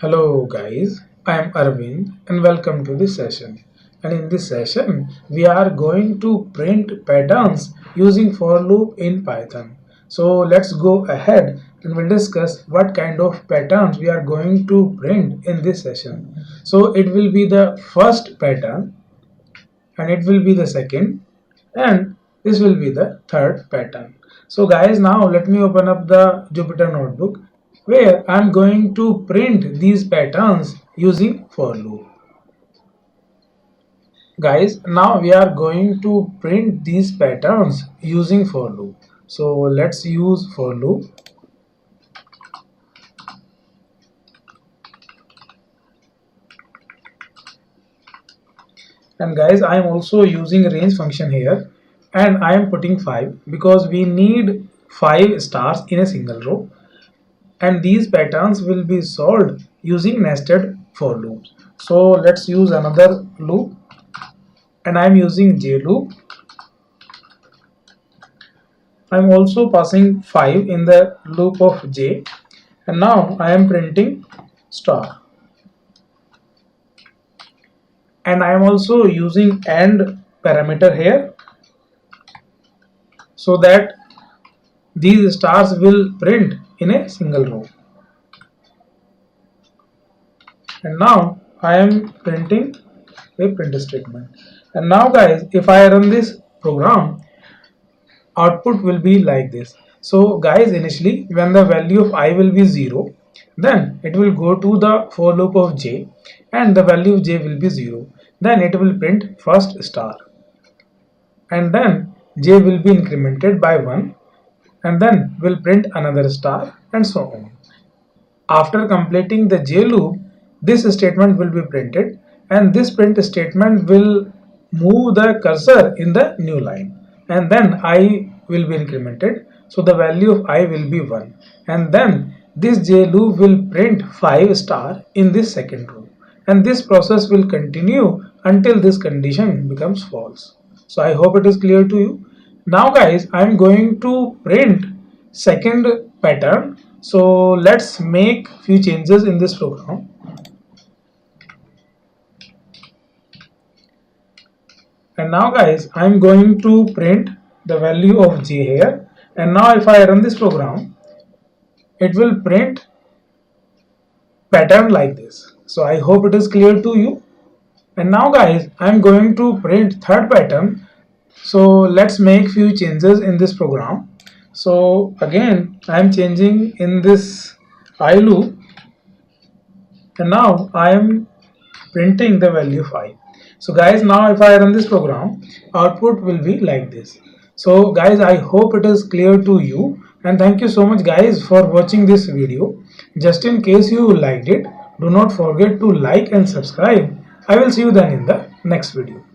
Hello guys, I am Arvind and welcome to this session. And in this session, we are going to print patterns using for loop in Python. So let's go ahead and we'll discuss what kind of patterns we are going to print in this session. So it will be the first pattern and it will be the second and this will be the third pattern. So guys, now let me open up the Jupyter notebook where I am going to print these patterns using for loop. Guys, now we are going to print these patterns using for loop. So let's use for loop. And guys, I am also using range function here and I am putting 5 because we need 5 stars in a single row. And these patterns will be solved using nested for loops. So let's use another loop and I'm using j loop. I'm also passing 5 in the loop of j and now I am printing star. And I am also using AND parameter here so that these stars will print in a single row. And now I am printing a print statement. And now guys, if I run this program, output will be like this. So guys, initially when the value of I will be 0, then it will go to the for loop of j and the value of j will be 0. Then it will print first star and then j will be incremented by 1 and then will print another star and so on. After completing the j loop, this statement will be printed and this print statement will move the cursor in the new line and then I will be incremented. So the value of I will be 1 and then this j loop will print 5 star in this second row and this process will continue until this condition becomes false. So I hope it is clear to you. Now guys, I am going to print second pattern. So let's make few changes in this program. And now guys, I am going to print the value of j here. And now if I run this program, it will print pattern like this. So I hope it is clear to you. And now guys, I am going to print third pattern. So let's make few changes in this program. So again, I am changing in this I loop and now I am printing the value of I. So guys, now if I run this program, output will be like this. So guys, I hope it is clear to you and thank you so much guys for watching this video. Just in case you liked it, do not forget to like and subscribe. I will see you then in the next video.